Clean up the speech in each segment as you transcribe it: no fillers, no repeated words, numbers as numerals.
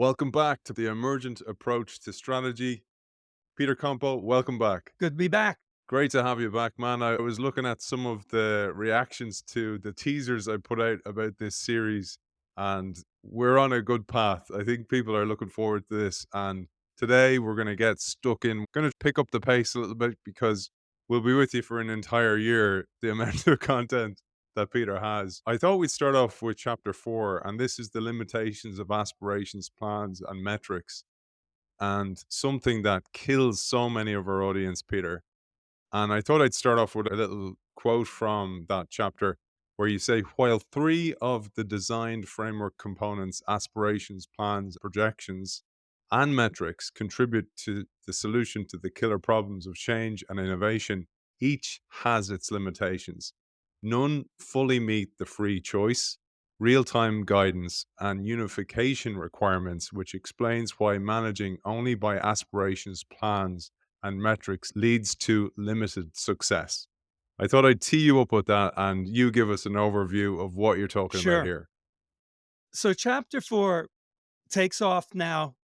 Welcome back to the emergent approach to strategy. Peter Compo, welcome back. Good to be back. Great to have you back, man. I was looking at some of the reactions to the teasers I put out about this series, and we're on a good path. I think people are looking forward to this. And today we're going to get stuck in, going to pick up the pace a little bit because we'll be with you for an entire year, the amount of content that Peter has. I thought we'd start off with chapter 4, and this is the limitations of aspirations, plans, and metrics, and something that kills so many of our audience, Peter. And I thought I'd start off with a little quote from that chapter where you say, while three of the designed framework components, aspirations, plans, projections, and metrics, contribute to the solution to the killer problems of change and innovation, each has its limitations. None fully meet the free choice, real time guidance, and unification requirements, which explains why managing only by aspirations, plans, and metrics leads to limited success. I thought I'd tee you up with that and you give us an overview of what you're talking about Sure. here. So chapter 4 takes off now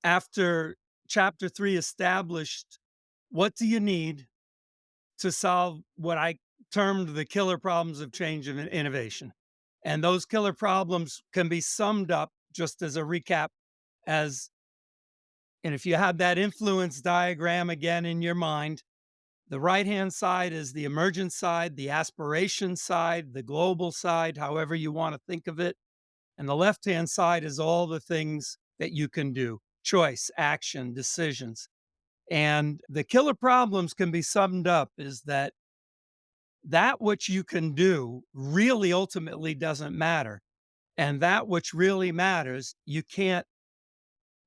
after chapter 3 established what do you need to solve what I termed the killer problems of change and innovation. And those killer problems can be summed up just as a recap as and if you have that influence diagram again in your mind, the right-hand side is the emergent side, the aspiration side, the global side, however you want to think of it. And the left hand side is all the things that you can do: choice, action, decisions. And the killer problems can be summed up is that which you can do really ultimately doesn't matter. And that which really matters, you can't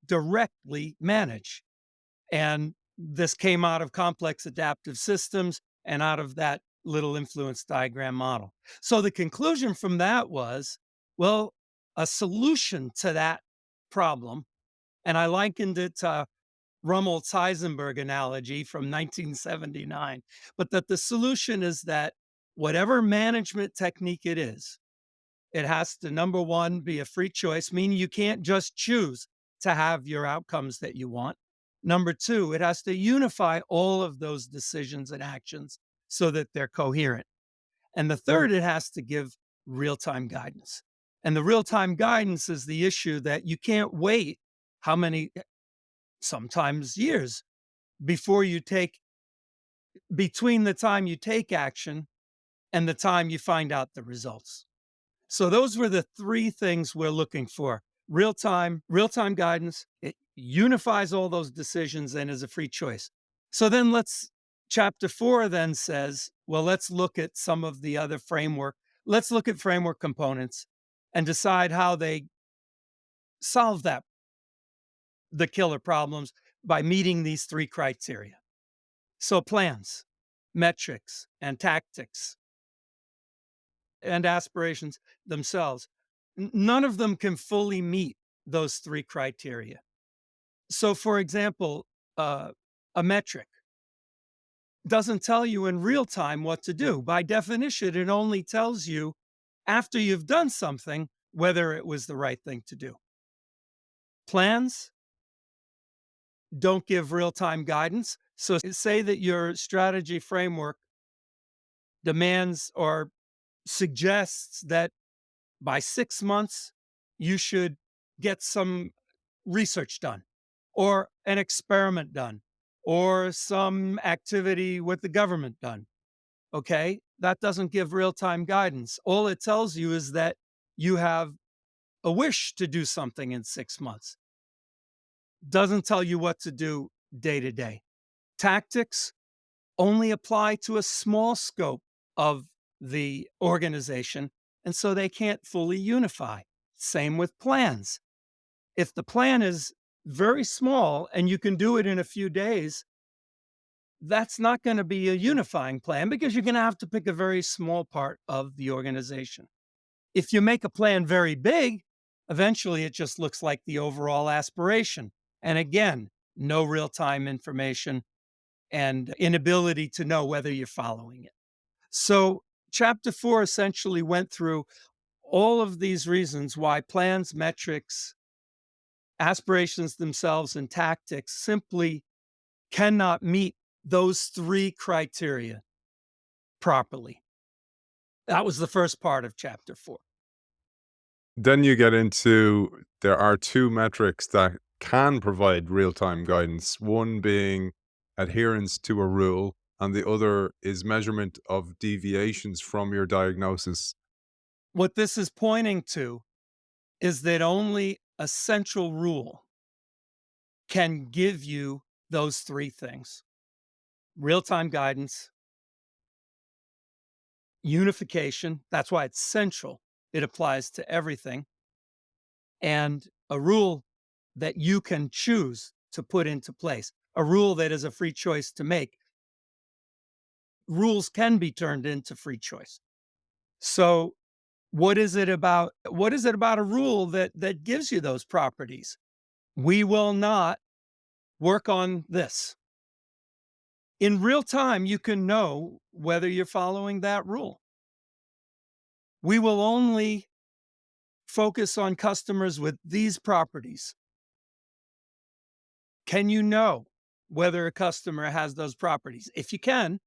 directly manage. And this came out of complex adaptive systems and out of that little influence diagram model. So the conclusion from that was, well, a solution to that problem, and I likened it to Rummel's Heisenberg analogy from 1979, but that the solution is that whatever management technique it has to, number one, be a free choice, meaning you can't just choose to have your outcomes that you want. Number two, it has to unify all of those decisions and actions so that they're coherent. And the third, it has to give real time guidance. And the real time guidance is the issue that you can't wait how many, sometimes years before you take, between the time you take action and the time you find out the results. So those were the three things we're looking for. Real time guidance. It unifies all those decisions and is a free choice. So then chapter 4 then says, well, let's look at some of the other framework. Let's look at framework components and decide how they solve the killer problems by meeting these three criteria. So plans, metrics, and tactics and aspirations themselves, none of them can fully meet those three criteria. So, for example, a metric doesn't tell you in real time what to do. By definition, it only tells you after you've done something whether it was the right thing to do. Plans don't give real time guidance. So, say that your strategy framework demands or suggests that by 6 months, you should get some research done, or an experiment done, or some activity with the government done. Okay. That doesn't give real time guidance. All it tells you is that you have a wish to do something in 6 months. Doesn't tell you what to do day to day. Tactics only apply to a small scope of the organization, and so they can't fully unify. Same with plans. If the plan is very small and you can do it in a few days, that's not going to be a unifying plan because you're going to have to pick a very small part of the organization. If you make a plan very big, eventually it just looks like the overall aspiration. And again, no real time information and inability to know whether you're following it. So, chapter 4 essentially went through all of these reasons why plans, metrics, Aspirations themselves and tactics simply cannot meet those three criteria properly. That was the first part of chapter 4. Then you get into there are two metrics that can provide real-time guidance, one being adherence to a rule, and the other is measurement of deviations from your diagnosis. What this is pointing to is that only a central rule can give you those three things: real time guidance, unification. That's why it's central, it applies to everything, and a rule that you can choose to put into place, a rule that is a free choice to make. Rules can be turned into free choice. So, what is it about a rule that gives you those properties? We will not work on this. In real time, you can know whether you're following that rule. We will only focus on customers with these properties. Can you know whether a customer has those properties? If you can,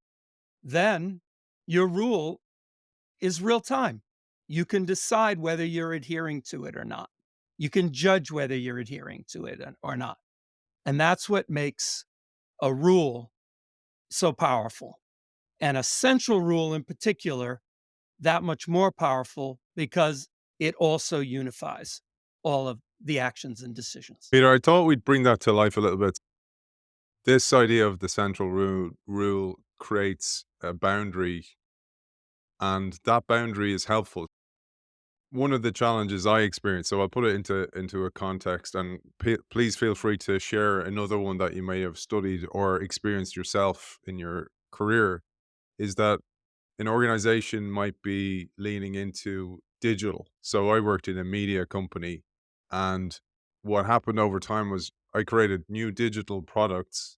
then your rule is real time. You can decide whether you're adhering to it or not. You can judge whether you're adhering to it or not. And that's what makes a rule so powerful. And a central rule in particular, that much more powerful because it also unifies all of the actions and decisions. Peter, I thought we'd bring that to life a little bit. This idea of the central rule creates a boundary, and that boundary is helpful. One of the challenges I experienced, so I'll put it into a context, and please feel free to share another one that you may have studied or experienced yourself in your career, is that an organization might be leaning into digital. So I worked in a media company, and what happened over time was I created new digital products,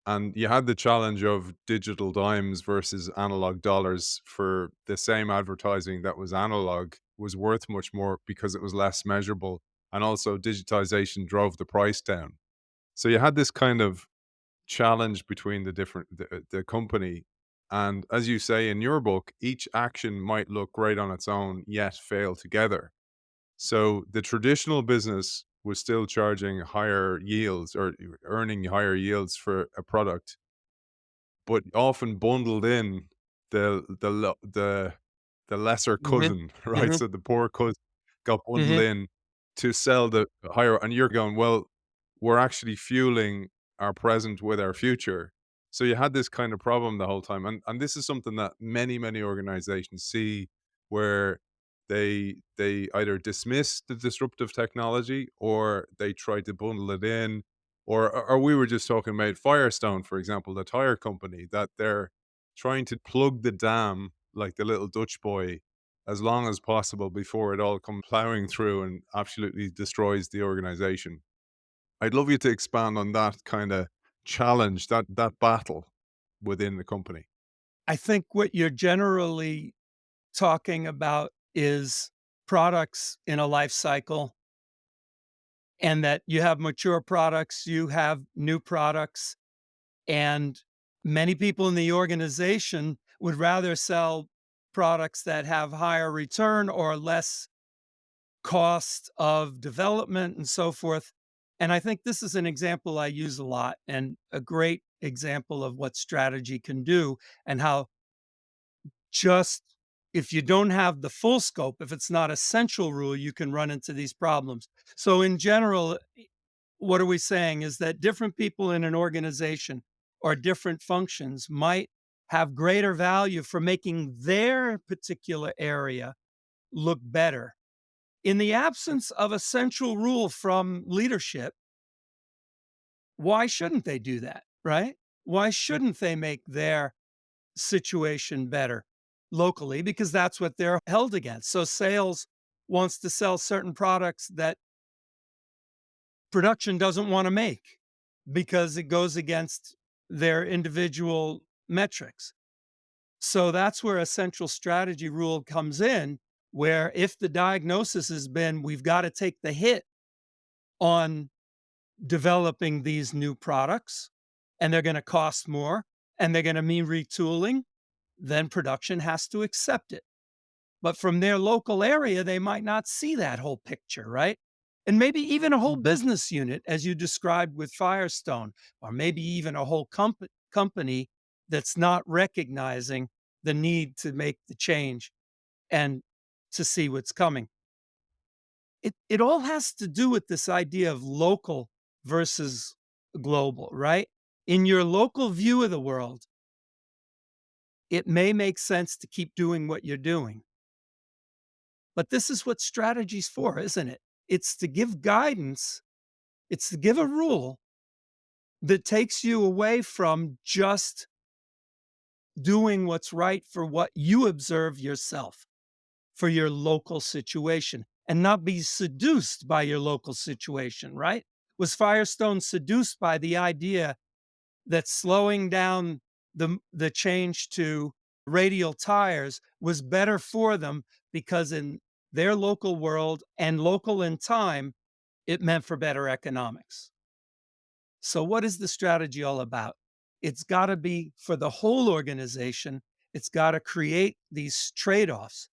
and you had the challenge of digital dimes versus analog dollars. For the same advertising that was analog was worth much more because it was less measurable, and also digitization drove the price down. So you had this kind of challenge between the company, and as you say in your book, each action might look great on its own yet fail together. So the traditional business was still charging higher yields or earning higher yields for a product, but often bundled in the lesser Mhm, cousin, right? mhm, So the poor cousin got bundled mhm. in to sell the higher, and you're going, well, we're actually fueling our present with our future. So you had this kind of problem the whole time, and this is something that many organizations see, where they either dismiss the disruptive technology or they try to bundle it in, or we were just talking about Firestone, for example, the tire company, that they're trying to plug the dam like the little Dutch boy as long as possible before it all comes plowing through and absolutely destroys the organization. I'd love you to expand on that kind of challenge, that battle within the company. I think what you're generally talking about is products in a life cycle, and that you have mature products, you have new products, and many people in the organization would rather sell products that have higher return or less cost of development and so forth. And I think this is an example I use a lot and a great example of what strategy can do, and how just if you don't have the full scope, if it's not a central rule, you can run into these problems. So, in general, what are we saying is that different people in an organization or different functions might have greater value for making their particular area look better. In the absence of a central rule from leadership, why shouldn't they do that, right? Why shouldn't they make their situation better locally? Because that's what they're held against. So sales wants to sell certain products that production doesn't want to make because it goes against their individual metrics. So that's where a central strategy rule comes in, where if the diagnosis has been we've got to take the hit on developing these new products, and they're going to cost more, and they're going to mean retooling, then production has to accept it. But from their local area, they might not see that whole picture, right? And maybe even a whole business unit, as you described with Firestone, or maybe even a whole company that's not recognizing the need to make the change and to see what's coming. It all has to do with this idea of local versus global, right? In your local view of the world, it may make sense to keep doing what you're doing. But this is what strategy's for, isn't it? It's to give guidance, it's to give a rule that takes you away from just doing what's right for what you observe yourself, for your local situation, and not be seduced by your local situation, right? Was Firestone seduced by the idea that slowing down the change to radial tires was better for them because in their local world and local in time, it meant for better economics? So what is the strategy all about? It's got to be for the whole organization. It's got to create these trade-offs.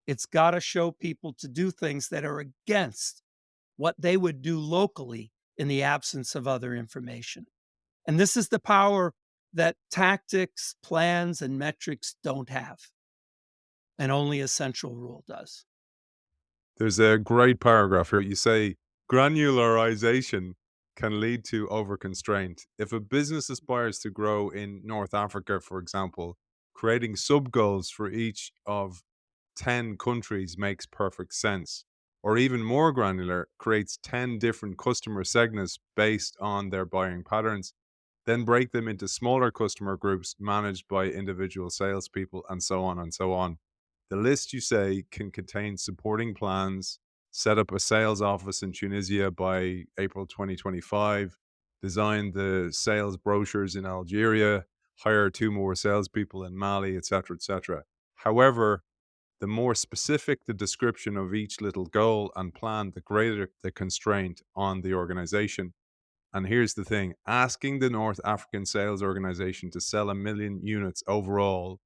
It's got to show people to do things that are against what they would do locally in the absence of other information. And this is the power that tactics, plans, and metrics don't have, and only a central rule does. There's a great paragraph here. You say granularization can lead to overconstraint. If a business aspires to grow in North Africa, for example, creating sub goals for each of 10 countries makes perfect sense. Or even more granular, creates 10 different customer segments based on their buying patterns, then break them into smaller customer groups managed by individual salespeople, and so on and so on. The list, you say, can contain supporting plans, set up a sales office in Tunisia by April 2025, design the sales brochures in Algeria, hire two more salespeople in Mali, etc., etc. However, the more specific the description of each little goal and plan, the greater the constraint on the organization. And here's the thing, asking the North African sales organization to sell 1 million units overall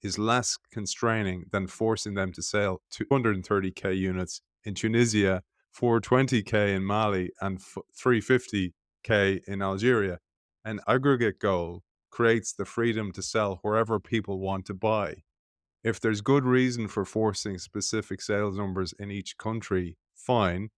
is less constraining than forcing them to sell 230K units in Tunisia, 420K in Mali, and 350K in Algeria. An aggregate goal creates the freedom to sell wherever people want to buy. If there's good reason for forcing specific sales numbers in each country, fine.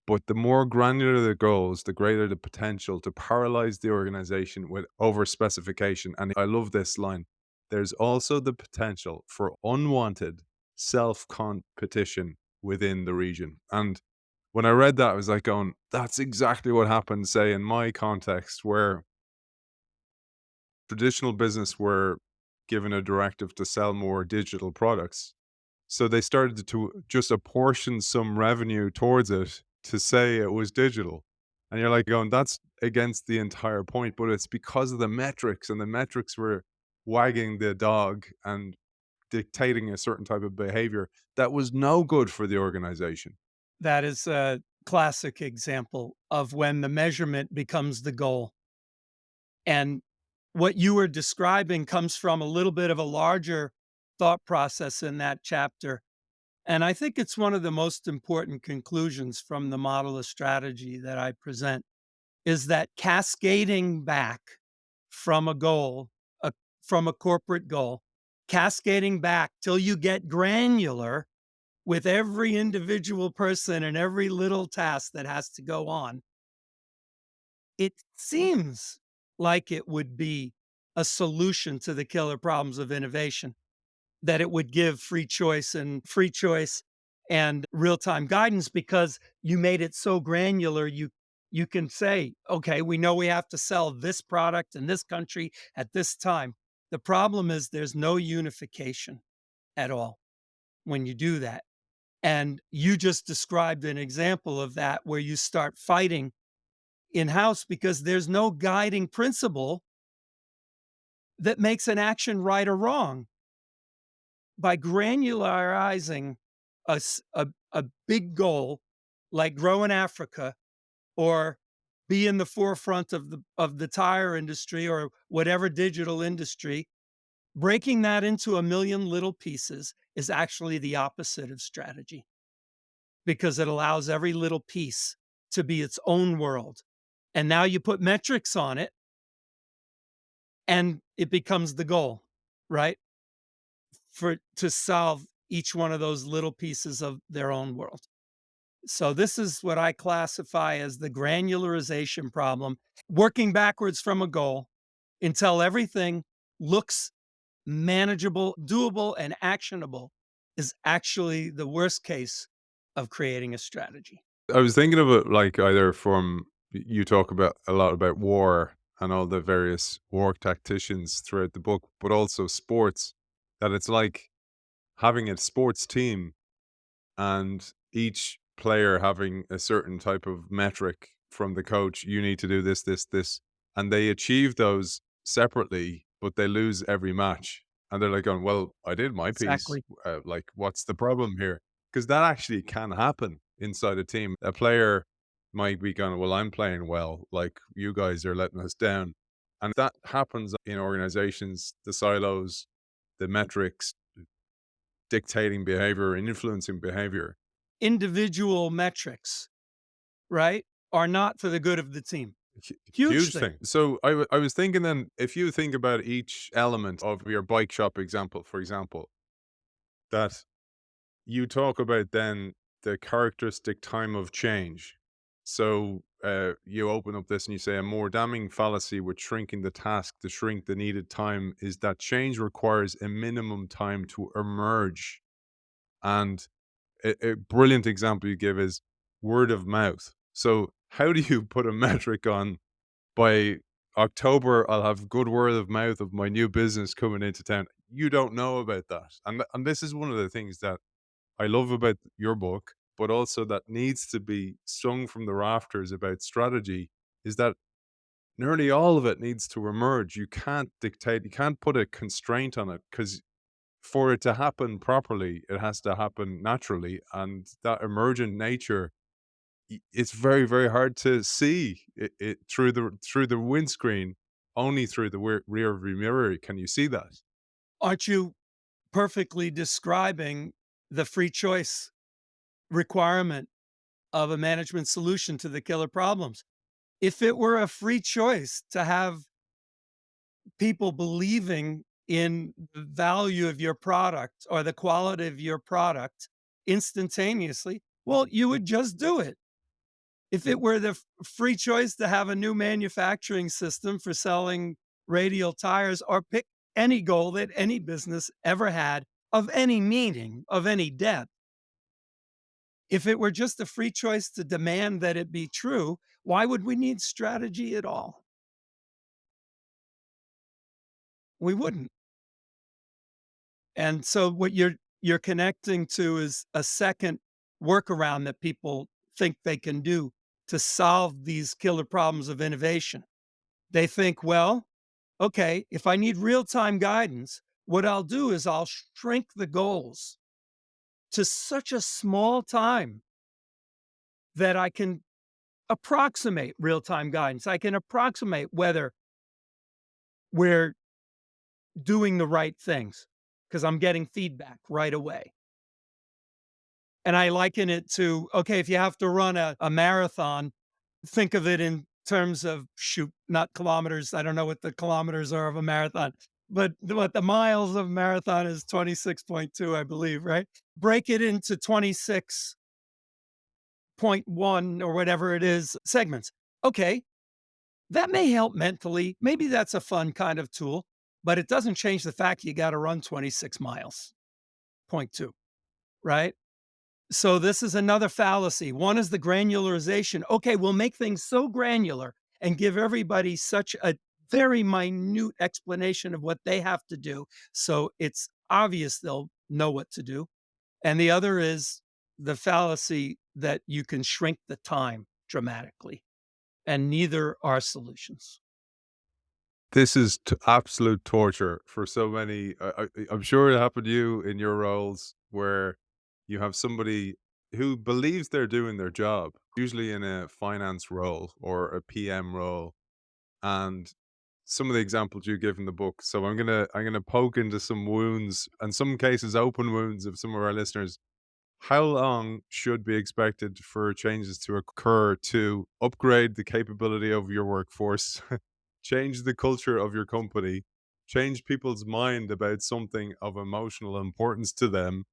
But the more granular the goals, the greater the potential to paralyze the organization with over specification. And I love this line. There's also the potential for unwanted self competition within the region. And when I read that, I was like, going, that's exactly what happened, say, in my context, where traditional business were given a directive to sell more digital products. So they started to just apportion some revenue towards it to say it was digital. And you're like going, that's against the entire point, but it's because of the metrics, and the metrics were wagging the dog and dictating a certain type of behavior that was no good for the organization. That is a classic example of when the measurement becomes the goal. And what you were describing comes from a little bit of a larger thought process in that chapter. And I think it's one of the most important conclusions from the model of strategy that I present is that cascading back from a goal, a, from a corporate goal, cascading back till you get granular with every individual person and every little task that has to go on. It seems like it would be a solution to the killer problems of innovation, that it would give free choice and real-time guidance because you made it so granular. You can say, okay, we know we have to sell this product in this country at this time. The problem is there's no unification at all when you do that. And you just described an example of that where you start fighting in-house because there's no guiding principle that makes an action right or wrong. By granularizing a big goal like grow in Africa or be in the forefront of the tire industry or whatever digital industry, breaking that into a million little pieces is actually the opposite of strategy because it allows every little piece to be its own world. And now you put metrics on it and it becomes the goal, right? For to solve each one of those little pieces of their own world. So this is what I classify as the granularization problem, working backwards from a goal until everything looks manageable, doable, and actionable is actually the worst case of creating a strategy. I was thinking of it like either from you talk about a lot about war and all the various war tacticians throughout the book, but also sports, that it's like having a sports team and each player having a certain type of metric from the coach. You need to do this, this, this, and they achieve those separately, but they lose every match. And they're like, going, "Well, I did my piece. Exactly. Like, what's the problem here?" Because that actually can happen inside a team. A player might be going, "Well, I'm playing well. Like, you guys are letting us down," and that happens in organizations. The silos, the metrics, dictating behavior and influencing behavior. Individual metrics, right, are not for the good of the team. Huge Huge thing. thing. So I was thinking then, if you think about each element of your bike shop example, for example, that you talk about then the characteristic time of change. So you open up this and you say a more damning fallacy with shrinking the task to shrink the needed time is that change requires a minimum time to emerge. And a brilliant example you give is word of mouth. So how do you put a metric on by October, I'll have good word of mouth of my new business coming into town? You don't know about that. And this is one of the things that I love about your book, but also that needs to be sung from the rafters about strategy, is that nearly all of it needs to emerge. You can't dictate, you can't put a constraint on it because for it to happen properly, it has to happen naturally. And that emergent nature, it's very, very hard to see it through the windscreen. Only through the rear view mirror can you see that. Aren't you perfectly describing the free choice requirement of a management solution to the killer problems? If it were a free choice to have people believing in the value of your product or the quality of your product instantaneously, well, you would just do it. If it were the free choice to have a new manufacturing system for selling radial tires or pick any goal that any business ever had of any meaning, of any depth, if it were just a free choice to demand that it be true, why would we need strategy at all? We wouldn't. And so what you're connecting to is a second workaround that people think they can do to solve these killer problems of innovation. They think, well, okay, if I need real-time guidance, what I'll do is I'll shrink the goals to such a small time that I can approximate real-time guidance. I can approximate whether we're doing the right things because I'm getting feedback right away. And I liken it to, okay, if you have to run a marathon, think of it in terms of shoot, not kilometers. I don't know what the kilometers are of a marathon, but what the miles of a marathon is 26.2, I believe, right? Break it into 26.1 or whatever it is segments. Okay, that may help mentally. Maybe that's a fun kind of tool, but it doesn't change the fact you got to run 26 miles, point two, right? So this is another fallacy. One is the granularization. Okay, we'll make things so granular and give everybody such a very minute explanation of what they have to do. So it's obvious they'll know what to do. And the other is the fallacy that you can shrink the time dramatically. And neither are solutions. This is absolute torture for so many. I'm sure it happened to you in your roles where you have somebody who believes they're doing their job. usually in a finance role or a PM role. And some of the examples you give in the book. So I'm gonna poke into some wounds, and some cases open wounds of some of our listeners. How long should be expected for changes to occur to upgrade the capability of your workforce, change the culture of your company, change people's mind about something of emotional importance to them,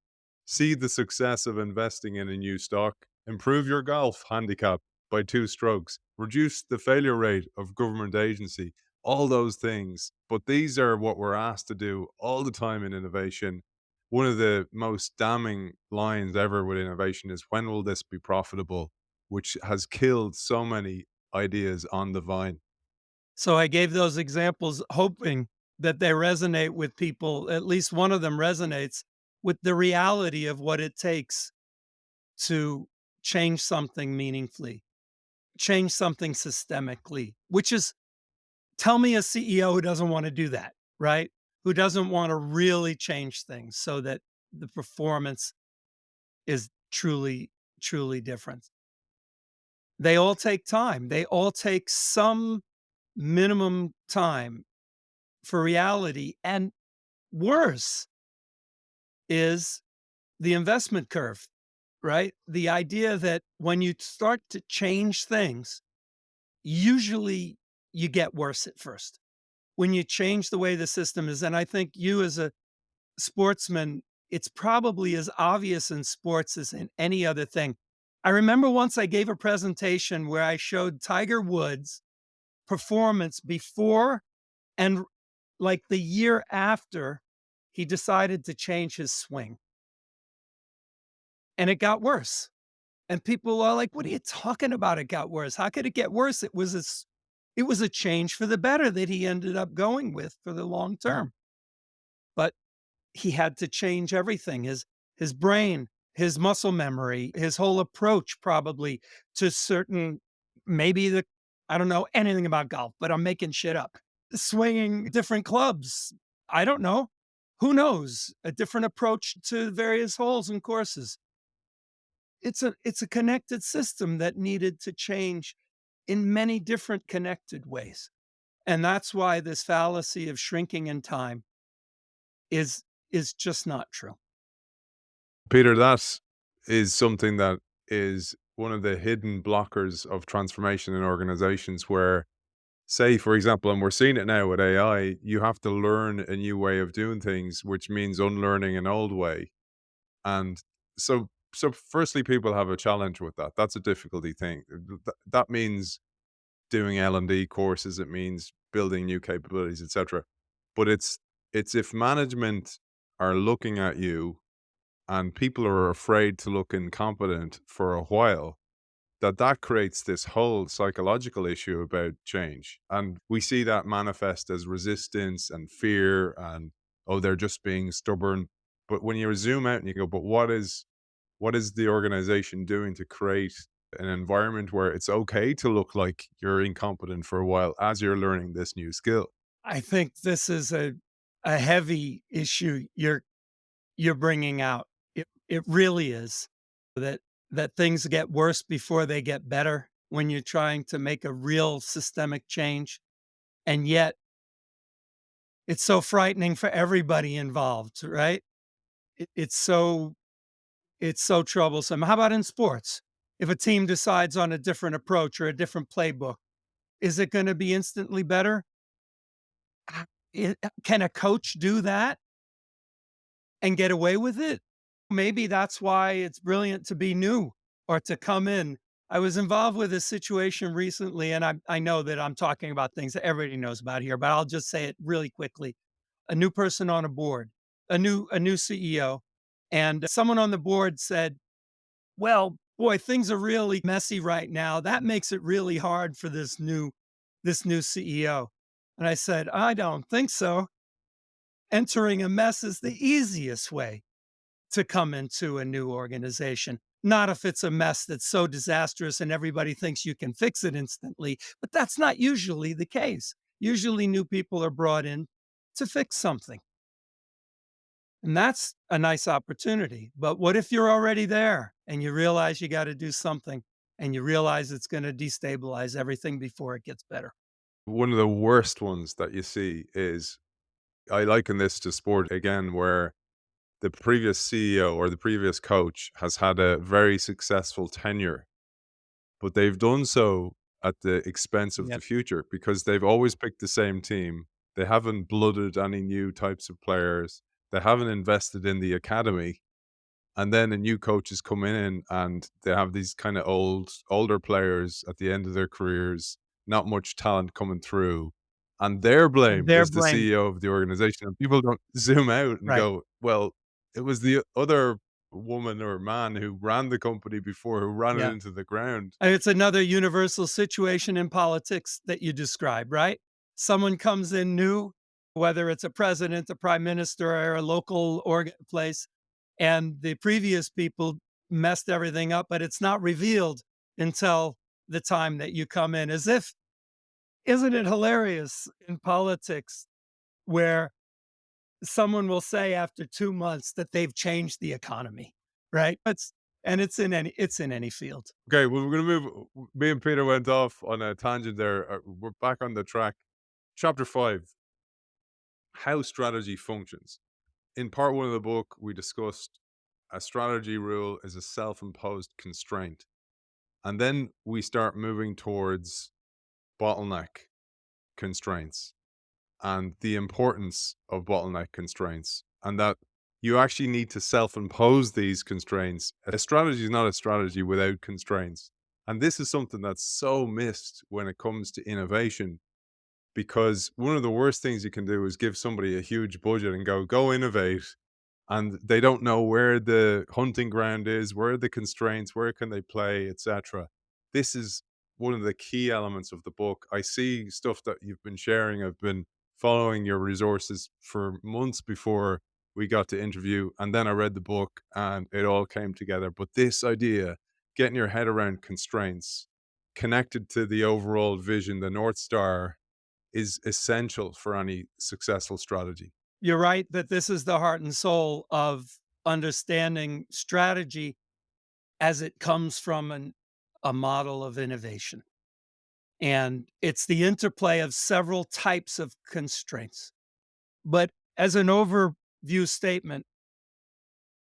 see the success of investing in a new stock, improve your golf handicap by 2 strokes, reduce the failure rate of government agency, all those things. But these are what we're asked to do all the time in innovation. One of the most damning lines ever with innovation is, when will this be profitable? Which has killed so many ideas on the vine. So I gave those examples hoping that they resonate with people. At least one of them resonates with the reality of what it takes to change something meaningfully, change something systemically, which is, tell me a CEO who doesn't want to do that, right? Who doesn't want to really change things so that the performance is truly, truly different. They all take time. They all take some minimum time for reality. And worse is the investment curve, right? The idea that when you start to change things, usually you get worse at first. When you change the way the system is, and I think you as a sportsman, it's probably as obvious in sports as in any other thing. I remember once I gave a presentation where I showed Tiger Woods' performance before and like the year after he decided to change his swing. And it got worse. And people are like, "What are you talking about? It got worse. How could it get worse? It was a change for the better that he ended up going with for the long term." But he had to change everything, his brain, his muscle memory, his whole approach probably to certain, maybe the, I don't know anything about golf, but I'm making shit up. Swinging different clubs. I don't know. Who knows? A different approach to various holes and courses. It's a connected system that needed to change in many different connected ways. And that's why this fallacy of shrinking in time is is just not true. Peter, that is something that is one of the hidden blockers of transformation in organizations where, say, for example, and we're seeing it now with AI, you have to learn a new way of doing things, which means unlearning an old way. And so firstly, people have a challenge with that. That's a difficulty thing. That means doing L&D courses, it means building new capabilities, etc. But it's if management are looking at you and people are afraid to look incompetent for a while, that creates this whole psychological issue about change. And we see that manifest as resistance and fear and, oh, they're just being stubborn. But when you zoom out and you go, but what is the organization doing to create an environment where it's okay to look like you're incompetent for a while as you're learning this new skill? I think this is a heavy issue you're bringing out. It really is that things get worse before they get better when you're trying to make a real systemic change. And yet it's so frightening for everybody involved, right? It's so troublesome. How about in sports? If a team decides on a different approach or a different playbook, is it going to be instantly better? Can a coach do that and get away with it? Maybe that's why it's brilliant to be new or to come in. I was involved with a situation recently, and I know that I'm talking about things that everybody knows about here, but I'll just say it really quickly. A new person on a board, a new CEO, and someone on the board said, "Well, boy, things are really messy right now. That makes it really hard for this new CEO." And I said, "I don't think so. Entering a mess is the easiest way to come into a new organization. Not if it's a mess that's so disastrous and everybody thinks you can fix it instantly, but that's not usually the case. Usually, new people are brought in to fix something. And that's a nice opportunity. But what if you're already there and you realize you got to do something? and you realize it's going to destabilize everything before it gets better. One of the worst ones that you see is, I liken this to sport again, where the previous CEO or the previous coach has had a very successful tenure, but they've done so at the expense of Yep. the future because they've always picked the same team. They haven't blooded any new types of players. They haven't invested in the academy. And then a new coaches come in and they have these kind of older players at the end of their careers, not much talent coming through, and they're And blamed they're as the blamed. CEO of the organization. And people don't zoom out and Right. go, "Well, it was the other woman or man who ran the company before who ran it Yeah. into the ground." And it's another universal situation in politics that you describe, right? Someone comes in new, whether it's a president, a prime minister, or a local place, and the previous people messed everything up, but it's not revealed until the time that you come in. As if, isn't it hilarious in politics where someone will say after 2 months that they've changed the economy, right? It's in any field. Okay, well, we're gonna move. Me and Peter went off on a tangent there. We're back on the track. Chapter 5: How strategy functions. In part 1 of the book, we discussed a strategy rule is a self-imposed constraint. And then we start moving towards bottleneck constraints and the importance of bottleneck constraints, and that you actually need to self-impose these constraints. A strategy is not a strategy without constraints. And this is something that's so missed when it comes to innovation, because one of the worst things you can do is give somebody a huge budget and go innovate, and they don't know where the hunting ground is, where are the constraints, where can they play, etc. This is one of the key elements of the book. I see stuff that you've been sharing. I've been following your resources for months before we got to interview, and then I read the book and it all came together. But this idea, getting your head around constraints, connected to the overall vision, the North Star, is essential for any successful strategy. You're right that this is the heart and soul of understanding strategy as it comes from a model of innovation. And it's the interplay of several types of constraints. But as an overview statement,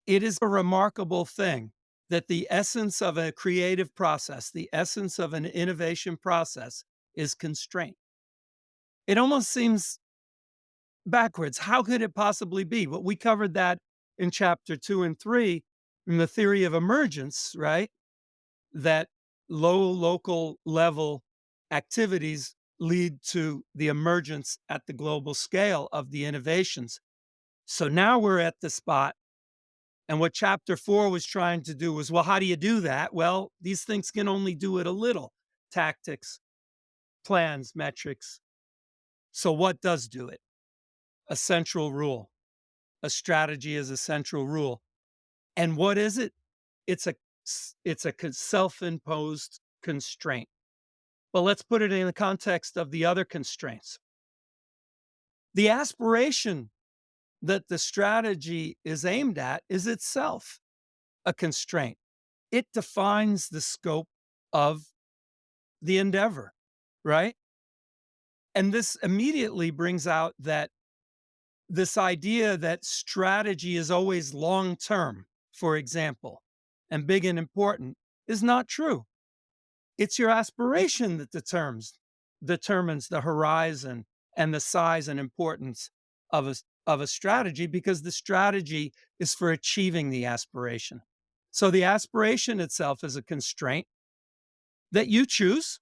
it is a remarkable thing that the essence of a creative process, the essence of an innovation process is constraint. It almost seems backwards. How could it possibly be? But we covered that in chapter 2 and 3 in the theory of emergence, right? That low local level activities lead to the emergence at the global scale of the innovations. So now we're at the spot. And what chapter 4 was trying to do was, well, how do you do that? Well, these things can only do it a little: tactics, plans, metrics. So what does do it? A central rule. A strategy is a central rule. And what is it? It's a self-imposed constraint. But let's put it in the context of the other constraints. The aspiration that the strategy is aimed at is itself a constraint. It defines the scope of the endeavor, right? And this immediately brings out that this idea that strategy is always long term, for example, and big and important, is not true. It's your aspiration that determines the horizon and the size and importance of a strategy, because the strategy is for achieving the aspiration. So the aspiration itself is a constraint that you choose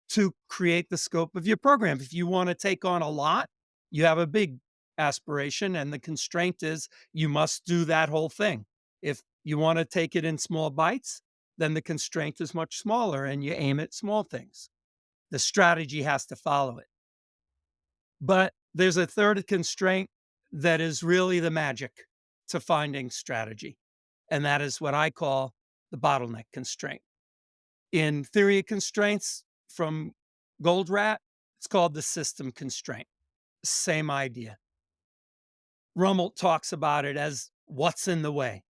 to create the scope of your program. If you want to take on a lot, you have a big aspiration, and the constraint is you must do that whole thing. If you want to take it in small bites, then the constraint is much smaller and you aim at small things. The strategy has to follow it. But there's a third constraint that is really the magic to finding strategy. And that is what I call the bottleneck constraint. In theory of constraints from Goldratt, it's called the system constraint. Same idea. Rummelt talks about it as what's in the way.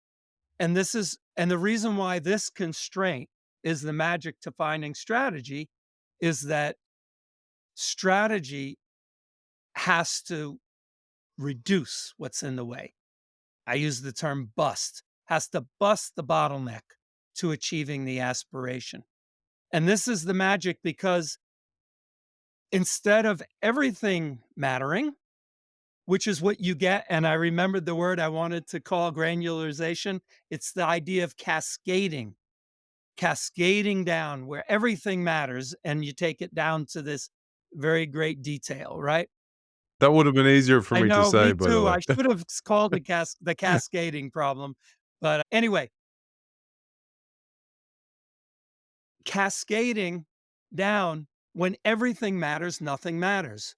And the reason why this constraint is the magic to finding strategy, is that strategy has to reduce what's in the way. I use the term bust, has to bust the bottleneck to achieving the aspiration. And this is the magic because instead of everything mattering, which is what you get, and I remembered the word I wanted to call granularization, it's the idea of cascading, cascading down where everything matters and you take it down to this very great detail, right? That would have been easier for I me to know, say, me by the too. way. I should have called the cascading problem. But anyway, cascading down when everything matters, nothing matters.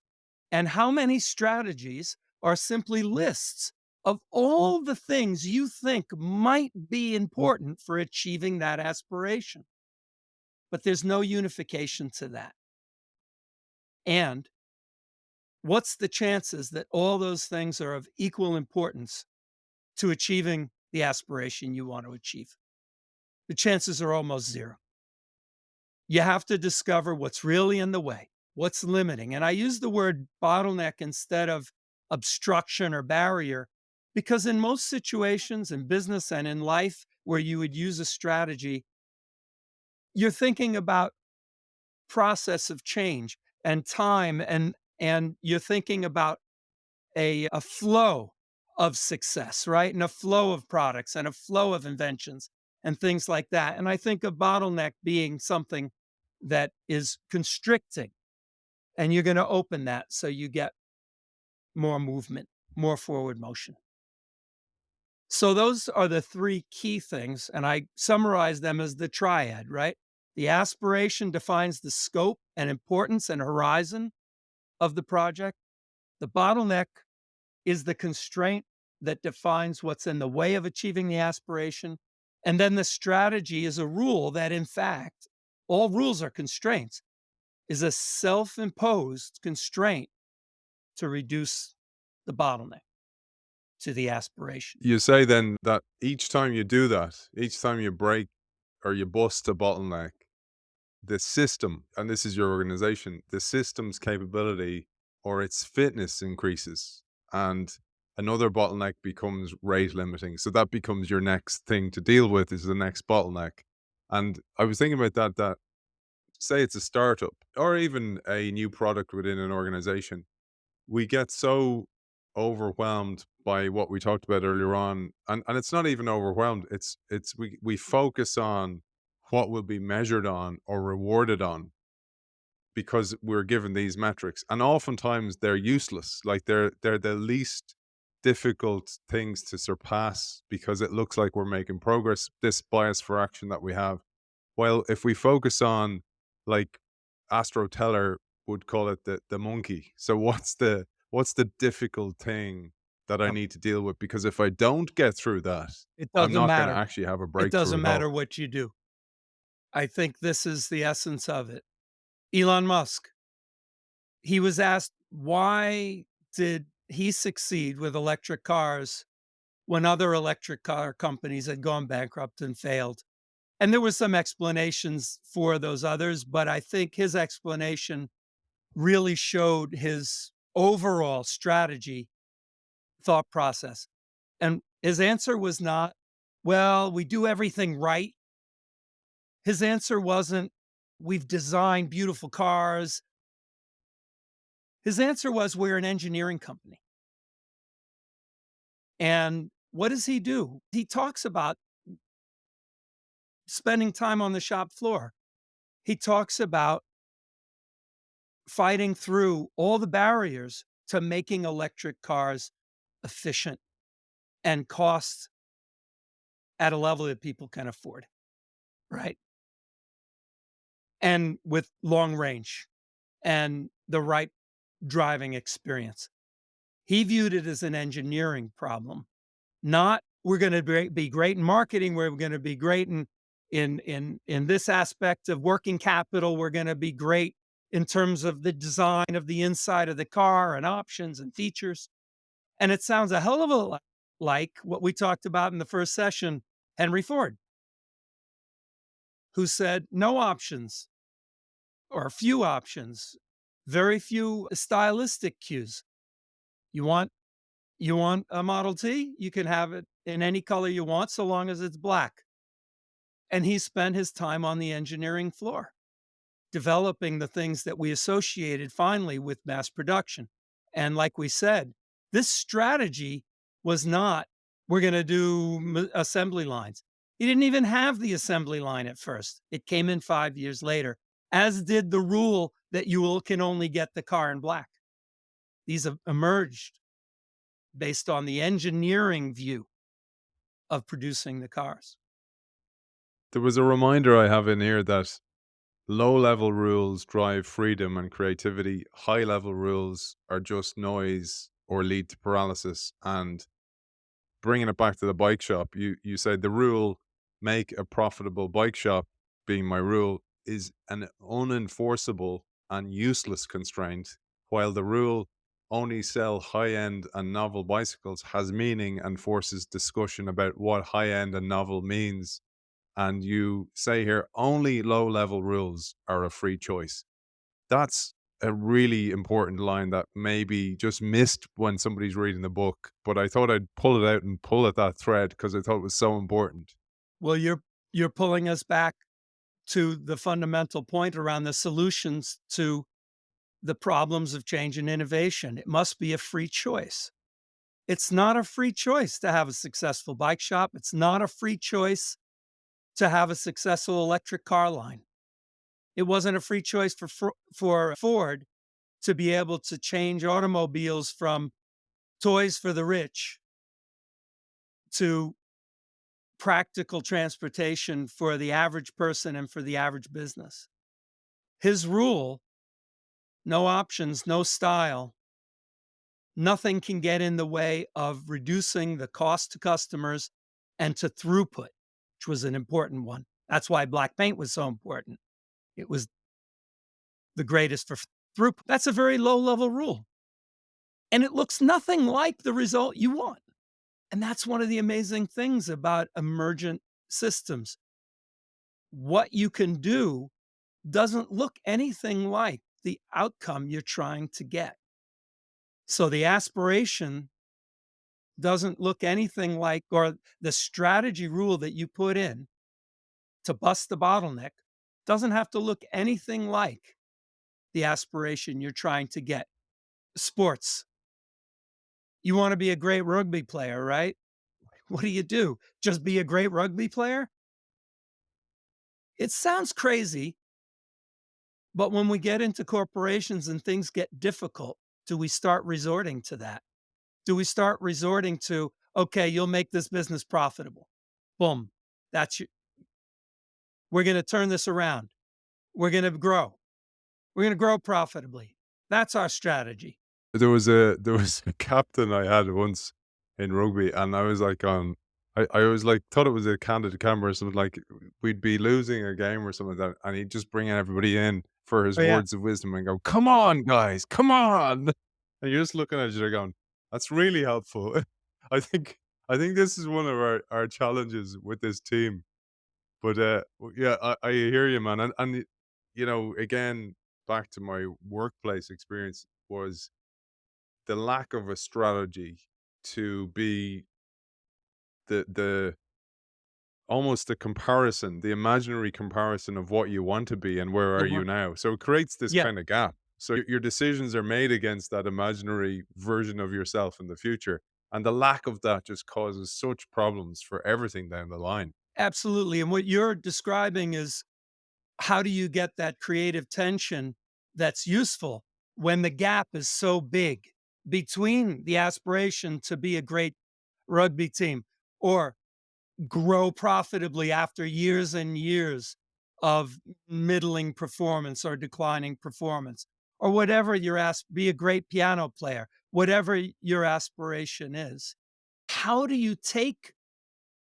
And how many strategies are simply lists of all the things you think might be important for achieving that aspiration? But there's no unification to that. And what's the chances that all those things are of equal importance to achieving the aspiration you want to achieve? The chances are almost zero. You have to discover what's really in the way, what's limiting. And I use the word bottleneck instead of obstruction or barrier because in most situations in business and in life where you would use a strategy, you're thinking about process of change and time and you're thinking about a flow of success, right? And a flow of products and a flow of inventions and things like that. And I think a bottleneck being something that is constricting, and you're going to open that so you get more movement, more forward motion. So those are the three key things, and I summarize them as the triad, right? The aspiration defines the scope and importance and horizon of the project. The bottleneck is the constraint that defines what's in the way of achieving the aspiration. And then the strategy is a rule that, in fact, all rules are constraints, is a self imposed constraint to reduce the bottleneck to the aspiration. You say then that each time you do that, each time you break or you bust a bottleneck, the system, and this is your organization, the system's capability or its fitness increases, and another bottleneck becomes rate limiting. So that becomes your next thing to deal with is the next bottleneck. And I was thinking about that say it's a startup or even a new product within an organization, we get so overwhelmed by what we talked about earlier on, and it's not even overwhelmed, it's we focus on what will be measured on or rewarded on because we're given these metrics, and oftentimes they're useless, like they're the least difficult things to surpass because it looks like we're making progress, this bias for action that we have. Well, if we focus on, like, Astro Teller would call it the monkey. So what's the difficult thing that I Yep. need to deal with? Because if I don't get through that, It I'm doesn't not gonna matter. actually have a It breakthrough doesn't at all. matter what you do. I think this is the essence of it. Elon Musk, he was asked why did he succeed with electric cars when other electric car companies had gone bankrupt and failed. And there were some explanations for those others, but I think his explanation really showed his overall strategy thought process. And his answer was not, well, we do everything right. His answer wasn't, we've designed beautiful cars. His answer was, we're an engineering company. And what does he do? He talks about spending time on the shop floor. He talks about fighting through all the barriers to making electric cars efficient and cost at a level that people can afford, right? And with long range and the right driving experience. He viewed it as an engineering problem, not we're going to be great in marketing, we're going to be great in this aspect of working capital, we're going to be great in terms of the design of the inside of the car and options and features. And it sounds a hell of a lot like what we talked about in the first session, Henry Ford. who said no options or few options, very few stylistic cues. You want you want a Model T? You can have it in any color you want so long as it's black. And he spent his time on the engineering floor, developing the things that we associated finally with mass production. And like we said, this strategy was not, we're going to do assembly lines. He didn't even have the assembly line at first. It came in 5 years later, as did the rule that can only get the car in black. These have emerged based on the engineering view of producing the cars. There was a reminder I have in here that low level rules drive freedom and creativity. High level rules are just noise or lead to paralysis. And bringing it back to the bike shop, you said the rule, make a profitable bike shop, being my rule, is an unenforceable and useless constraint, while the rule, only sell high end and novel bicycles, has meaning and forces discussion about what high end and novel means. And you say here, only low level rules are a free choice. That's a really important line that maybe just missed when somebody's reading the book, but I thought I'd pull it out and pull at that thread because I thought it was so important. Well, you're pulling us back to the fundamental point around the solutions to the problems of change and innovation. It must be a free choice. It's not a free choice to have a successful bike shop. It's not a free choice to have a successful electric car line. It wasn't a free choice for Ford to be able to change automobiles from toys for the rich to practical transportation for the average person and for the average business. His rule, no options, no style, nothing can get in the way of reducing the cost to customers and to throughput, which was an important one. That's why black paint was so important. It was the greatest for throughput. That's a very low level rule. And it looks nothing like the result you want. And that's one of the amazing things about emergent systems. What you can do doesn't look anything like the outcome you're trying to get. So the aspiration doesn't look anything like, or the strategy rule that you put in to bust the bottleneck doesn't have to look anything like the aspiration you're trying to get. Sports. You want to be a great rugby player, right? What do? Just be a great rugby player? It sounds crazy, but when we get into corporations and things get difficult, do we start resorting to that? Do we start resorting to, okay, you'll make this business profitable? Boom. That's you. We're going to turn this around. We're going to grow. We're going to grow profitably. That's our strategy. There was a captain I had once in rugby, and I was like I was like thought it was a candid camera or something, like we'd be losing a game or something like that, and he'd just bring everybody in for his Oh, yeah. words of wisdom and go, "Come on, guys, come on!" And you're just looking at each other going, "That's really helpful." I think I think this is one of our challenges with this team. But yeah, I hear you, man, and again, back to my workplace experience was the lack of a strategy to be the almost the comparison, the imaginary comparison of what you want to be and where are you Uh-huh. now. So it creates this Yeah, kind of gap. So your decisions are made against that imaginary version of yourself in the future. And the lack of that just causes such problems for everything down the line. absolutely. And what you're describing is, how do you get that creative tension that's useful when the gap is so big between the aspiration to be a great rugby team or grow profitably after years and years of middling performance or declining performance, or whatever be a great piano player, whatever your aspiration is. How do you take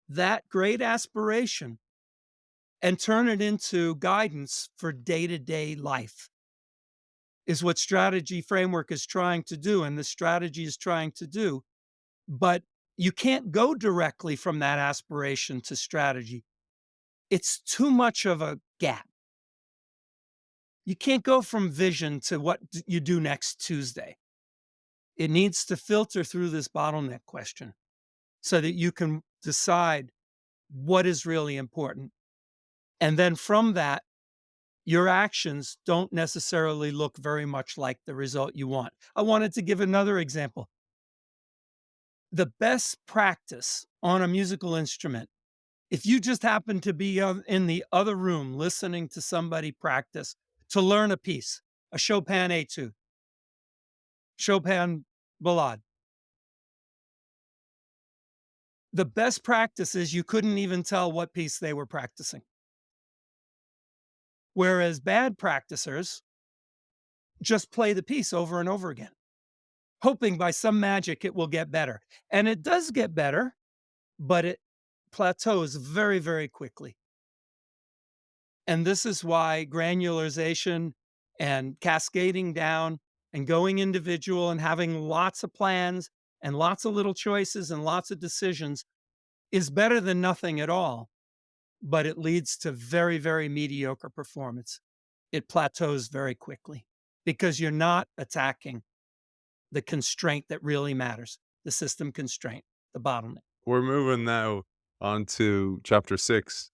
that great aspiration and turn it into guidance for day-to-day life? Is what strategy framework is trying to do, and the strategy is trying to do. But you can't go directly from that aspiration to strategy. It's too much of a gap. You can't go from vision to what you do next Tuesday. It needs to filter through this bottleneck question so that you can decide what is really important. And then from that, your actions don't necessarily look very much like the result you want. I wanted to give another example. The best practice on a musical instrument, if you just happen to be in the other room listening to somebody practice to learn a piece, a Chopin etude, Chopin ballade, the best practice is you couldn't even tell what piece they were practicing. Whereas bad practicers just play the piece over and over again, hoping by some magic it will get better. And it does get better, but it plateaus very, very quickly. And this is why granularization and cascading down and going individual and having lots of plans and lots of little choices and lots of decisions is better than nothing at all, but it leads to very, very mediocre performance. It plateaus very quickly because you're not attacking the constraint that really matters, the system constraint, the bottleneck. We're moving now on to chapter 6,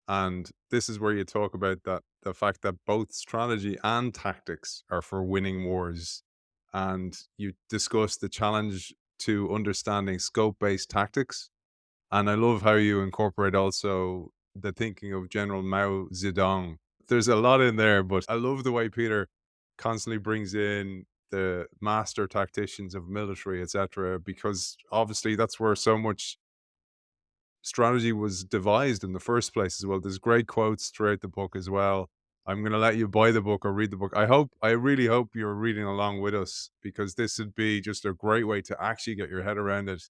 and this is where you talk about that the fact that both strategy and tactics are for winning wars, and you discuss the challenge to understanding scope-based tactics. And I love how you incorporate also the thinking of General Mao Zedong. There's a lot in there, but I love the way Peter constantly brings in the master tacticians of military, etc., because obviously that's where so much strategy was devised in the first place as well. There's great quotes throughout the book as well. I'm going to let you buy the book or read the book. I really hope you're reading along with us, because this would be just a great way to actually get your head around it.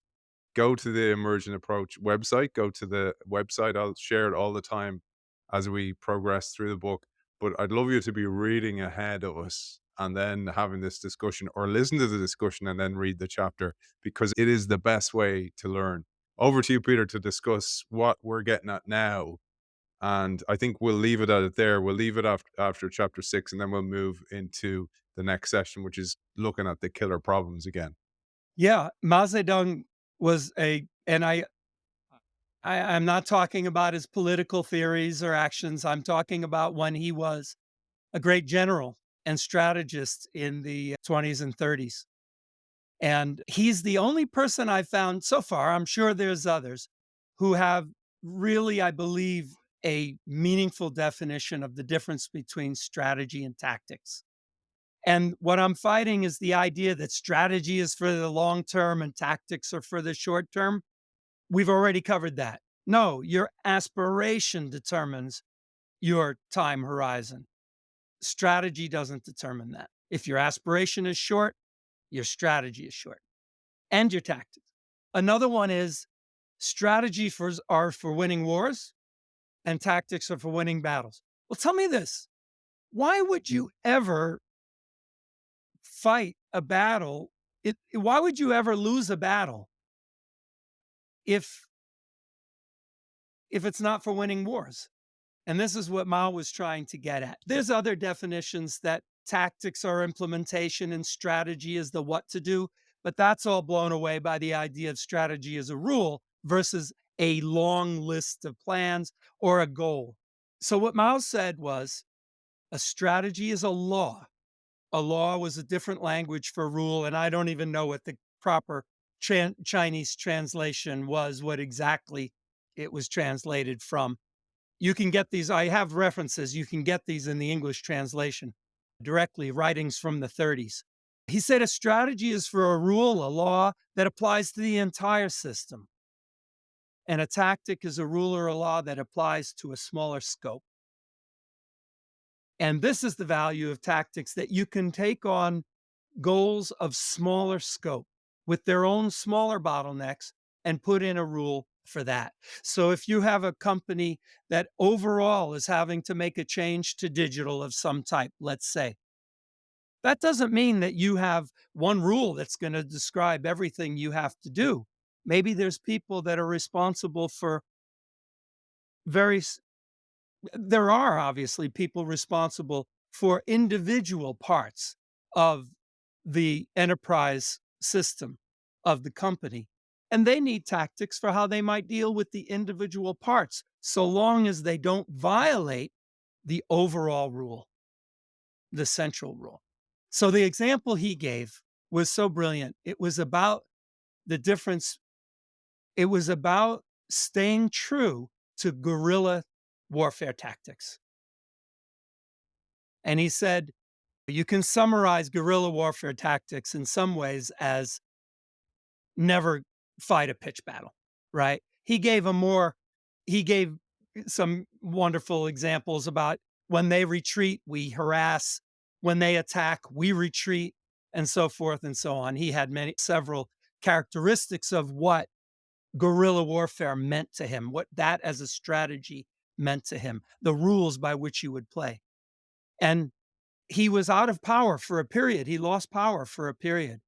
Go to the Emergent Approach website, go to the website. I'll share it all the time as we progress through the book. But I'd love you to be reading ahead of us and then having this discussion, or listen to the discussion and then read the chapter, because it is the best way to learn. Over to you, Peter, to discuss what we're getting at now. And I think we'll leave it at it there. We'll leave it after chapter 6, and then we'll move into the next session, which is looking at the killer problems again. Yeah, Mao Zedong was and I'm not talking about his political theories or actions. I'm talking about when he was a great general and strategist in the 20s and 30s. And he's the only person I've found so far, I'm sure there's others, who have really, I believe, a meaningful definition of the difference between strategy and tactics. And what I'm fighting is the idea that strategy is for the long term and tactics are for the short term. We've already covered that. No, your aspiration determines your time horizon. Strategy doesn't determine that. If your aspiration is short, your strategy is short, and your tactics. Another one is are for winning wars and tactics are for winning battles. Well, tell me this. Why would you ever fight a battle? Why would you ever lose a battle if it's not for winning wars? And this is what Mao was trying to get at. There's other definitions that tactics are implementation and strategy is the what to do, but that's all blown away by the idea of strategy as a rule versus a long list of plans or a goal. So what Mao said was a strategy is a law. A law was a different language for rule, and I don't even know what the proper Chinese translation was, what exactly it was translated from. You can get these, I have references, you can get these in the English translation directly, writings from the 30s. He said a strategy is for a rule, a law that applies to the entire system. And a tactic is a rule or a law that applies to a smaller scope. And this is the value of tactics, that you can take on goals of smaller scope with their own smaller bottlenecks and put in a rule for that. So if you have a company that overall is having to make a change to digital of some type, let's say, that doesn't mean that you have one rule that's going to describe everything you have to do. Maybe there's people that are responsible for very There are obviously people responsible for individual parts of the enterprise system of the company, and they need tactics for how they might deal with the individual parts, so long as they don't violate the overall rule, the central rule. So the example he gave was so brilliant. It was about the difference, it was about staying true to guerrilla warfare tactics. And he said, you can summarize guerrilla warfare tactics in some ways as never fight a pitch battle, right? He gave some wonderful examples about when they retreat, we harass, when they attack, we retreat, and so forth and so on. He had several characteristics of what guerrilla warfare meant to him, what that as a strategy meant to him, the rules by which you would play. And he was out of power for a period. He lost power for a period.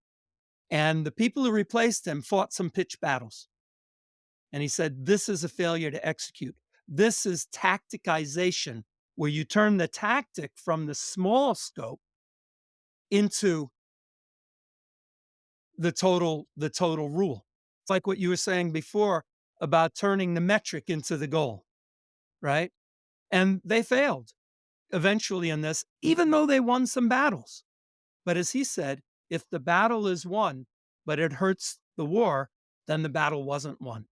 And the people who replaced him fought some pitch battles. And he said, this is a failure to execute. This is tacticization, where you turn the tactic from the small scope into the total rule. It's like what you were saying before about turning the metric into the goal, right? And they failed eventually in this, even though they won some battles. But as he said, if the battle is won, but it hurts the war, then the battle wasn't won.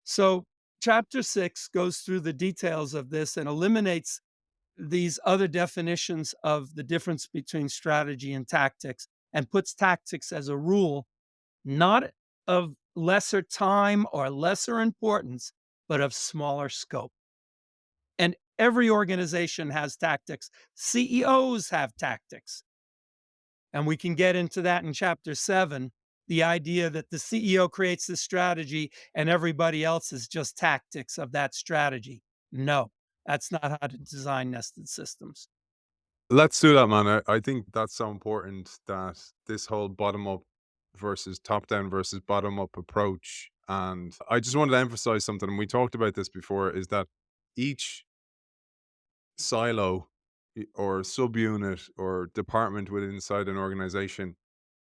So, chapter 6 goes through the details of this and eliminates these other definitions of the difference between strategy and tactics and puts tactics as a rule, not of lesser time or lesser importance, but of smaller scope. And every organization has tactics. CEOs have tactics. And we can get into that in chapter 7, the idea that the CEO creates the strategy and everybody else is just tactics of that strategy. No, that's not how to design nested systems. Let's do that, man. I think that's so important that this whole bottom up versus top down versus bottom up approach. And I just wanted to emphasize something, and we talked about this before, is that each silo or subunit or department within inside an organization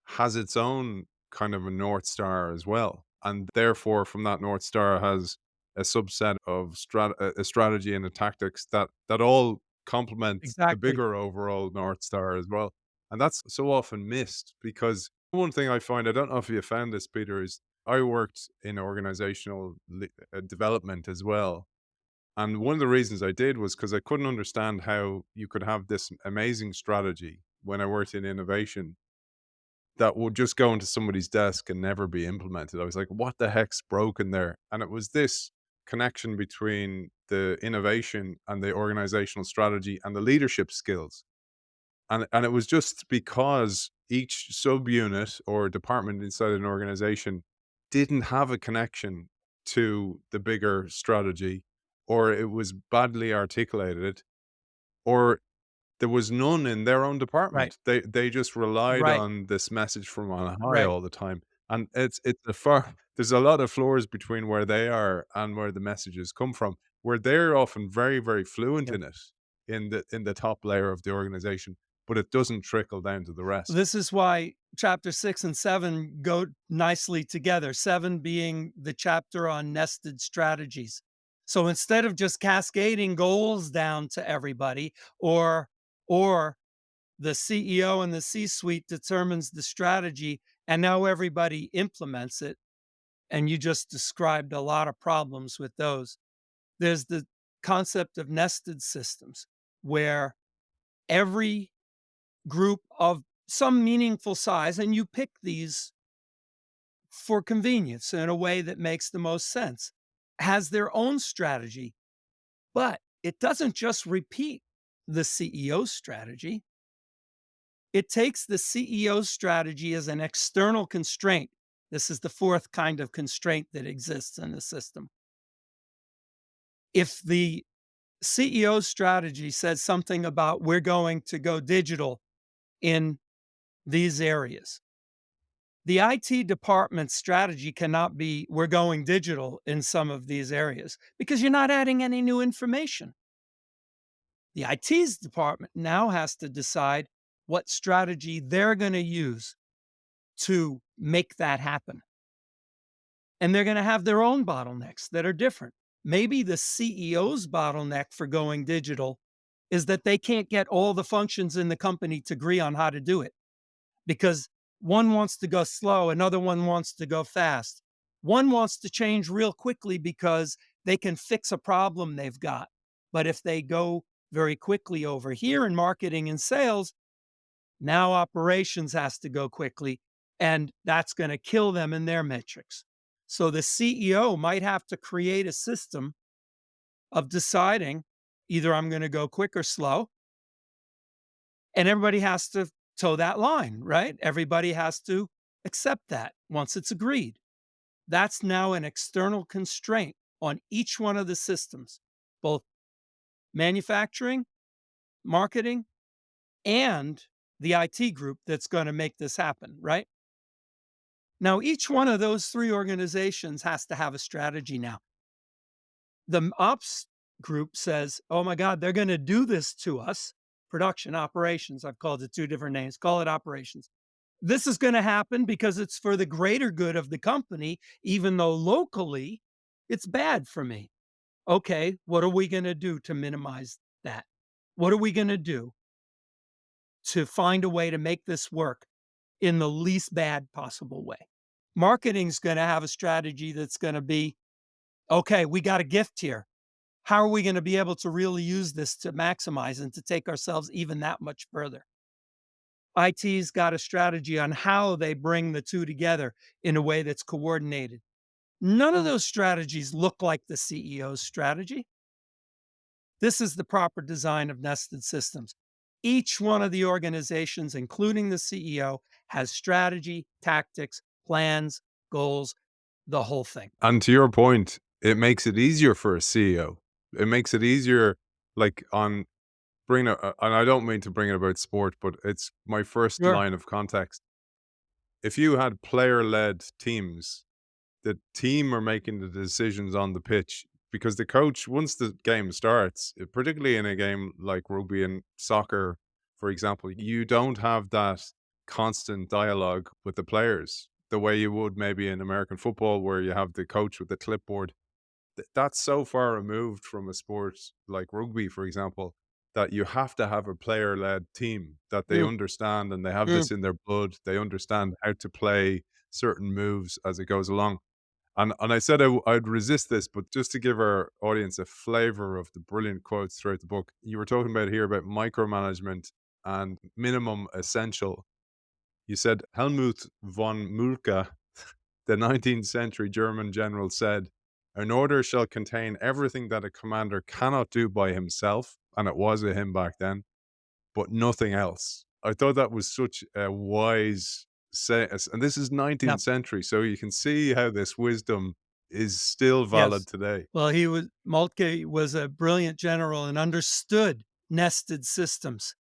has its own kind of a north star as well, and therefore from that north star has a subset of a strategy and a tactics that all complement the Exactly. bigger overall north star as well. And that's so often missed because one thing I find, I don't know if you found this, Peter, is I worked in organizational development as well, and one of the reasons I did was because I couldn't understand how you could have this amazing strategy when I worked in innovation that would just go into somebody's desk and never be implemented. I was like, what the heck's broken there? And it was this connection between the innovation and the organizational strategy and the leadership skills. And it was just because each subunit or department inside an organization didn't have a connection to the bigger strategy, or it was badly articulated, or there was none in their own Right. department. They just relied Right. on this message from on high Right. all the time. And it's a far there's a lot of floors between where they are and where the messages come from, where they're often very, very fluent Yeah. in it in the top layer of the organization, but it doesn't trickle down to the rest. This is why chapter 6 and 7 go nicely together. 7 being the chapter on nested strategies. So instead of just cascading goals down to everybody, or the CEO and the C-suite determines the strategy and now everybody implements it, and you just described a lot of problems with those. There's the concept of nested systems where every group of some meaningful size, and you pick these for convenience in a way that makes the most sense, has their own strategy, but it doesn't just repeat the CEO's strategy. It takes the CEO's strategy as an external constraint. This is the fourth kind of constraint that exists in the system. If the CEO's strategy says something about we're going to go digital in these areas, The IT department's strategy cannot be, we're going digital in some of these areas because you're not adding any new information. The IT's department now has to decide what strategy they're going to use to make that happen. And they're going to have their own bottlenecks that are different. Maybe the CEO's bottleneck for going digital is that they can't get all the functions in the company to agree on how to do it because one wants to go slow, another one wants to go fast. One wants to change real quickly because they can fix a problem they've got. But if they go very quickly over here in marketing and sales, now operations has to go quickly, and that's going to kill them in their metrics. So the CEO might have to create a system of deciding either I'm going to go quick or slow, and everybody has to toe that line, right? Everybody has to accept that once it's agreed. That's now an external constraint on each one of the systems, both manufacturing, marketing, and the IT group that's going to make this happen, right? Now, each one of those three organizations has to have a strategy now. The ops group says, oh my God, they're going to do this to us. Production, operations, I've called it two different names, call it operations. This is going to happen because it's for the greater good of the company, even though locally it's bad for me. Okay, what are we going to do to minimize that? What are we going to do to find a way to make this work in the least bad possible way? Marketing's going to have a strategy that's going to be, okay, we got a gift here. How are we going to be able to really use this to maximize and to take ourselves even that much further? IT's got a strategy on how they bring the two together in a way that's coordinated. None of those strategies look like the CEO's strategy. This is the proper design of nested systems. Each one of the organizations, including the CEO, has strategy, tactics, plans, goals, the whole thing. And to your point, it makes it easier for a CEO. It makes it easier, like on bringing and I don't mean to bring it about sport, but it's my first Sure. line of context. If you had player-led teams, the team are making the decisions on the pitch because the coach, once the game starts, particularly in a game like rugby and soccer, for example, you don't have that constant dialogue with the players the way you would maybe in American football, where you have the coach with the clipboard. That's so far removed from a sport like rugby, for example, that you have to have a player-led team that they Mm, understand and they have mm. this in their blood. They understand how to play certain moves as it goes along. And I said I'd resist this, but just to give our audience a flavor of the brilliant quotes throughout the book, you were talking about here about micromanagement and minimum essential. You said Helmut von Moltke, the 19th century German general, said, "An order shall contain everything that a commander cannot do by himself," and it was a him back then, "but nothing else." I thought that was such a wise say, and this is Yeah. 19th century, so you can see how this wisdom is still valid Yes. today. Well, Moltke was a brilliant general and understood nested systems.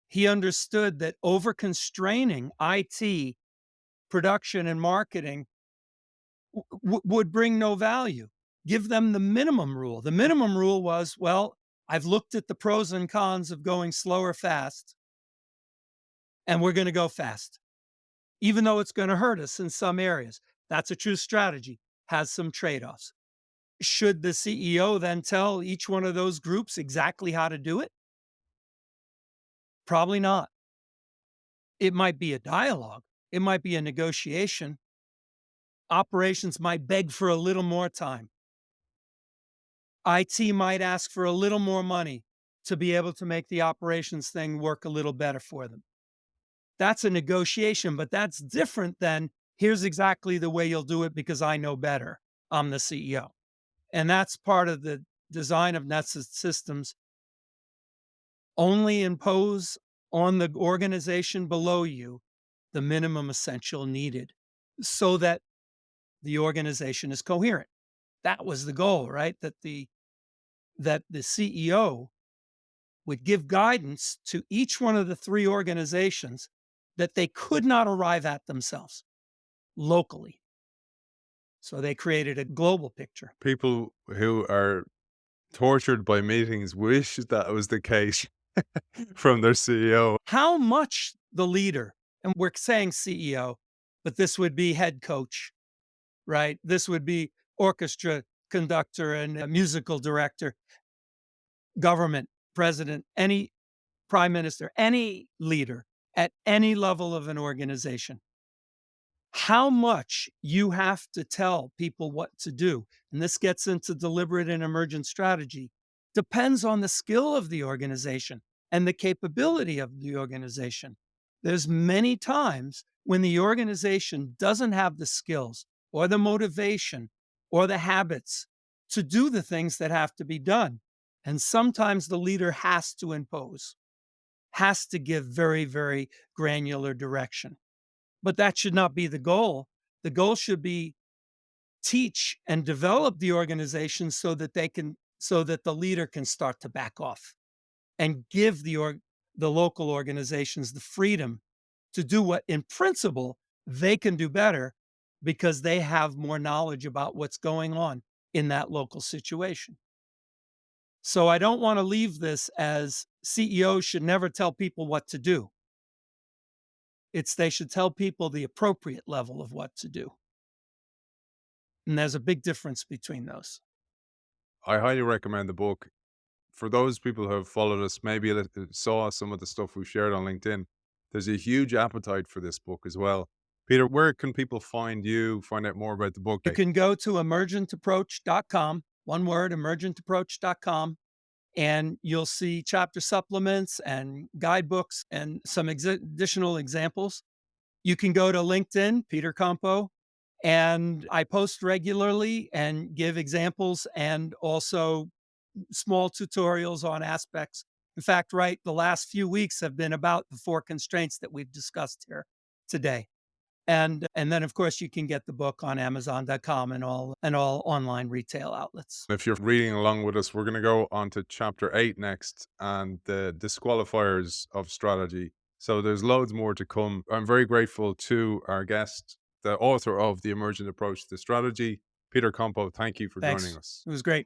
He understood that over constraining IT, production, and marketing would bring no value. Give them the minimum rule. The minimum rule was, well, I've looked at the pros and cons of going slow or fast, and we're going to go fast, even though it's going to hurt us in some areas. That's a true strategy, has some trade offs. Should the CEO then tell each one of those groups exactly how to do it? Probably not. It might be a dialogue, it might be a negotiation. Operations might beg for a little more time. IT might ask for a little more money to be able to make the operations thing work a little better for them. That's a negotiation, but that's different than here's exactly the way you'll do it because I know better. I'm the CEO. And that's part of the design of nested systems. Only impose on the organization below you the minimum essential needed so that the organization is coherent. That was the goal, right? That the CEO would give guidance to each one of the three organizations that they could not arrive at themselves. locally. So they created a global picture. People who are tortured by meetings wish that was the case from their CEO. How much the leader, and we're saying CEO, but this would be head coach, right? This would be orchestra conductor and a musical director, government, president, any prime minister, any leader at any level of an organization. How much you have to tell people what to do, and this gets into deliberate and emergent strategy, depends on the skill of the organization and the capability of the organization. There's many times when the organization doesn't have the skills or the motivation or the habits to do the things that have to be done. And sometimes the leader has to impose, has to give very, very granular direction. But that should not be the goal. The goal should be teach and develop the organization so that the leader can start to back off and give the local organizations the freedom to do what in principle they can do better because they have more knowledge about what's going on in that local situation. So I don't want to leave this as CEOs should never tell people what to do. It's they should tell people the appropriate level of what to do. And there's a big difference between those. I highly recommend the book. For those people who have followed us, maybe saw some of the stuff we've shared on LinkedIn, there's a huge appetite for this book as well. Peter, where can people find you, find out more about the book? You can go to emergentapproach.com, one word, emergentapproach.com, and you'll see chapter supplements and guidebooks and some additional examples. You can go to LinkedIn, Peter Compo, and I post regularly and give examples and also small tutorials on aspects. In fact, right, the last few weeks have been about the 4 constraints that we've discussed here today. And then, of course, you can get the book on Amazon.com and all online retail outlets. If you're reading along with us, we're going to go on to chapter 8 next and the disqualifiers of strategy. So there's loads more to come. I'm very grateful to our guest, the author of The Emergent Approach to Strategy, Peter Compo. Thank you for joining Thanks. us. It was great.